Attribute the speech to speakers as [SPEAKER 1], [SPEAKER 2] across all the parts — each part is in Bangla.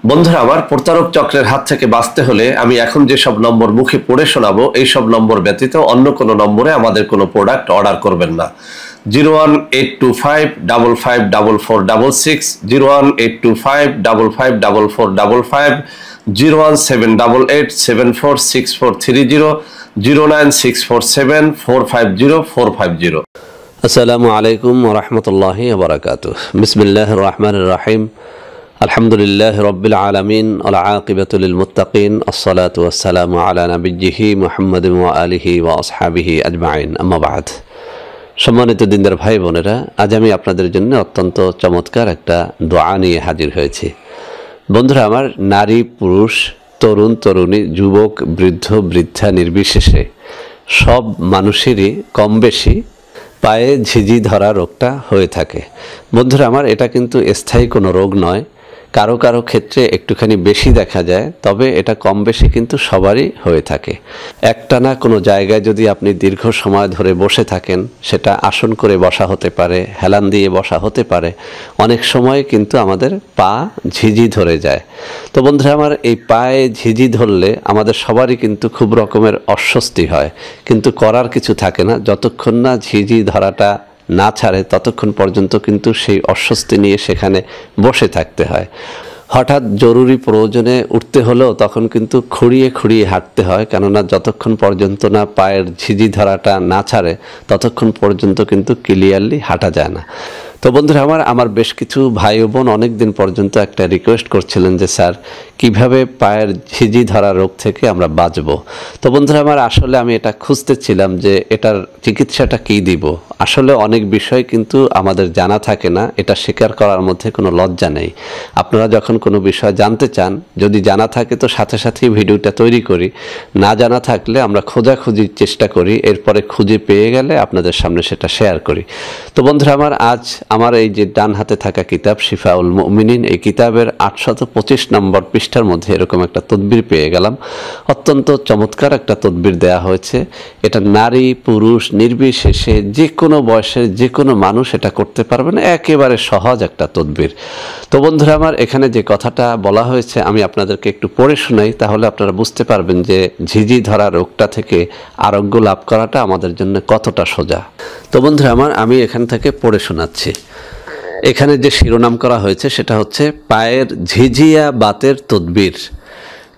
[SPEAKER 1] বন্ধুরা আমার, প্রতারক চক্রের হাত থেকে বাঁচতে হলে আমি এখন যেসব নম্বর মুখে পড়ে শোনাবো এই সব নম্বর ব্যতীত অন্য কোনো নম্বরে আমাদের কোনো প্রোডাক্ট অর্ডার করবেন না। 01825554466, 01825554455, 01788746430, 09647450450।
[SPEAKER 2] আসসালামু আলাইকুম ওয়া রাহমাতুল্লাহি ওয়া বারাকাতুহু। বিসমিল্লাহির রহমানির রহিম। আলহামদুলিল্লাহি রাব্বিল আলামিন ওয়াল আকিবাতু লিল মুত্তাকিন। আসসালাতু ওয়াসসালামু আলা নাবিয়্যিহি মুহাম্মাদিন ওয়া আলিহি ওয়া আসহাবিহি আজমাইন। আম্মা বা'দ। সম্মানিত দিনদার ভাই বোনেরা, আজ আমি আপনাদের জন্য অত্যন্ত চমৎকার একটা দোয়া নিয়ে হাজির হয়েছি। বন্ধুরা আমার, নারী পুরুষ, তরুণ তরুণী, যুবক বৃদ্ধ বৃদ্ধা নির্বিশেষে সব মানুষেরই কম বেশি পায়ে ঝিঝি ধরা রোগটা হয়ে থাকে। বন্ধুরা আমার, এটা কিন্তু স্থায়ী কোনো রোগ নয়। কারো কারো ক্ষেত্রে একটুখানি বেশি দেখা যায়, তবে এটা কম বেশি কিন্তু সবারই হয়ে থাকে। একটানা কোনো জায়গায় যদি আপনি দীর্ঘ সময় ধরে বসে থাকেন, সেটা আসন করে বসা হতে পারে, হেলান দিয়ে বসা হতে পারে, অনেক সময় কিন্তু আমাদের পা ঝিঝি ধরে যায়। তো বন্ধুরা আমার, এই পায়ে ঝিঝি ধরলে আমাদের সবারই কিন্তু খুব রকমের অস্বস্তি হয়, কিন্তু করার কিছু থাকে না। যতক্ষণ না ঝিঝি ধরাটা না ছাড়ে ততক্ষণ পর্যন্ত কিন্তু সেই অস্বস্তি নিয়ে সেখানে বসে থাকতে হয়। হঠাৎ জরুরি প্রয়োজনে উঠতে হলেও তখন কিন্তু খুঁড়িয়ে খুঁড়িয়ে হাঁটতে হয়, কেননা যতক্ষণ পর্যন্ত না পায়ের ঝিঝি ধরাটা না ছাড়ে ততক্ষণ পর্যন্ত কিন্তু ক্লিয়ারলি হাঁটা যায় না। তো বন্ধুরা আমার বেশ কিছু ভাই ও বোন অনেক দিন পর্যন্ত একটা রিকোয়েস্ট করছিলেন যে স্যার, কিভাবে পায়ের ঝিঝি ধরা রোগ থেকে আমরা বাঁচবো। তো বন্ধুরা আমার, আসলে আমি এটা খুঁজতেছিলাম যে এটার চিকিৎসাটা কী দিব। আসলে অনেক বিষয় কিন্তু আমাদের জানা থাকে না, এটা স্বীকার করার মধ্যে কোনো লজ্জা নেই। আপনারা যখন কোনো বিষয় জানতে চান, যদি জানা থাকে তো সাথে সাথেই ভিডিওটা তৈরি করি, না জানা থাকলে আমরা খোঁজাখুঁজির চেষ্টা করি, এরপরে খুঁজে পেয়ে গেলে আপনাদের সামনে সেটা শেয়ার করি। তো বন্ধুরা আজ আমার এই যে ডান হাতে থাকা কিতাব শিফাউল মুমিনিন, এই কিতাবের 825 নম্বর পৃষ্ঠার মধ্যে এরকম একটা তদবির পেয়ে গেলাম। অত্যন্ত চমৎকার একটা তদবির দেয়া হয়েছে। এটা নারী পুরুষ নির্বিশেষে যে কোনো বয়সের যে কোনো মানুষ এটা করতে পারবেন, একেবারে সহজ একটা তদবির। তো বন্ধুরা আমার, এখানে যে কথাটা বলা হয়েছে আমি আপনাদেরকে একটু পড়ে শোনাই, তাহলে আপনারা বুঝতে পারবেন যে ঝিঝি ধরা রোগটা থেকে আরোগ্য লাভ করাটা আমাদের জন্য কতটা সোজা। তো বন্ধুরা আমার, আমি এখান থেকে পড়ে শোনাচ্ছি। এখানে যে শিরোনাম করা হয়েছে সেটা হচ্ছে পায়ের ঝিঝিয়া বাতের তদবির।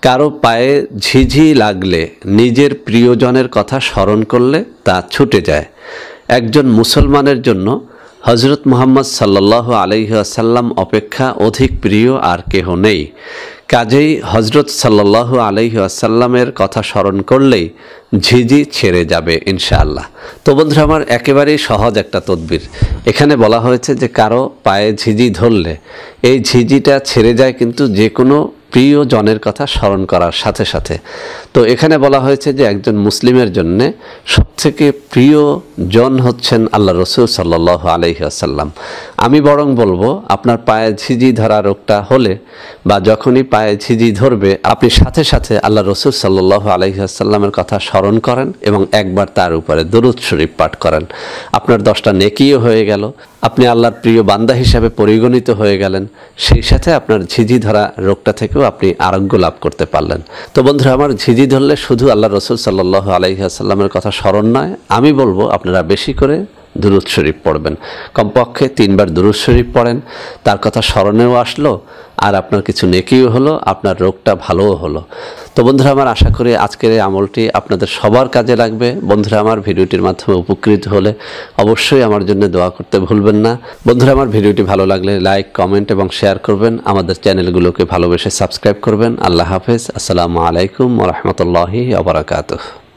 [SPEAKER 2] কারো পায়ে ঝিঝি লাগলে নিজের প্রিয়জনের কথা স্মরণ করলে তা ছুটে যায়। একজন মুসলমানের জন্য হজরত মুহাম্মদ সাল্লাল্লাহু আলাইহি ওয়াসাল্লাম অপেক্ষা অধিক প্রিয় আর কেহ নেই। কাজেই হজরত সাল্লাল্লাহু আলাইহি ওয়াসাল্লামের কথা স্মরণ করলেই ঝিঝি ছেড়ে যাবে ইনশাআল্লাহ। তো বন্ধুরা আমার, একেবারেই সহজ একটা তদবির। এখানে বলা হয়েছে যে কারো পায়ে ঝিঝি ধরলে এই ঝিঝিটা ছেড়ে যায় কিন্তু যে কোনো প্রিয়জনের কথা স্মরণ করার সাথে সাথে। তো এখানে বলা হয়েছে যে একজন মুসলিমের জন্যে সবথেকে প্রিয় জন হচ্ছেন আল্লাহ রসুল সাল্লাল্লাহু আলাইহি ওয়াসাল্লাম। আমি বরং বলবো, আপনার পায়ে ঝিঝি ধরা রোগটা হলে বা যখনই পায়ে ঝিঝি ধরবে, আপনি সাথে সাথে আল্লাহ রসুল সাল্লাল্লাহু আলাইহি ওয়াসাল্লামের কথা স্মরণ করেন এবং একবার তার উপরে দরুদ শরীফ পাঠ করেন। আপনার 10টা নেকিও হয়ে গেল, আপনি আল্লাহর প্রিয় বান্দা হিসাবে পরিগণিত হয়ে গেলেন, সেই সাথে আপনার ঝিঝি ধরা রোগটা থেকেও আপনি আরোগ্য লাভ করতে পারলেন। তো বন্ধুরা আমার, ঝিঝি ধরলে শুধু আল্লাহ রসুল সাল্লাল্লাহু আলাইহি ওয়াসাল্লামের কথা স্মরণ নয়, আমি বলবো আপনারা বেশি করে দুরূদ শরীফ পড়বেন। কমপক্ষে 3 বার দুরূদ শরীফ পড়েন, তার কথা স্মরণেও আসলো আর আপনার কিছু নেকিও হলো, আপনার রোগটা ভালোও হলো। তো বন্ধুরা আমার, আশা করি আজকের এই আমলটি আপনাদের সবার কাজে লাগবে। বন্ধুরা আমার, ভিডিওটির মাধ্যমে উপকৃত হলে অবশ্যই আমার জন্য দোয়া করতে ভুলবেন না। বন্ধুরা আমার, ভিডিওটি ভালো লাগলে লাইক কমেন্ট এবং শেয়ার করবেন। আমাদের চ্যানেলগুলোকে ভালোবেসে সাবস্ক্রাইব করবেন। আল্লাহ হাফেজ। আসসালামু আলাইকুম ওয়া রাহমাতুল্লাহি ওয়া বারাকাতুহু।